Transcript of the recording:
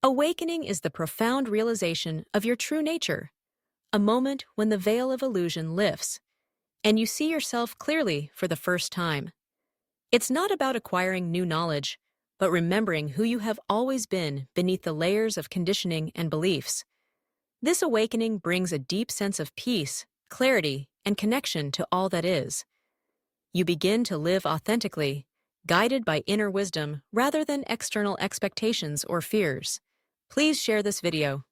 Awakening is the profound realization of your true nature, a moment when the veil of illusion lifts and you see yourself clearly for the first time. It's not about acquiring new knowledge, but remembering who you have always been beneath the layers of conditioning and beliefs. This awakening brings a deep sense of peace, clarity, and connection to all that is. You begin to live authentically, guided by inner wisdom rather than external expectations or fears. Please share this video.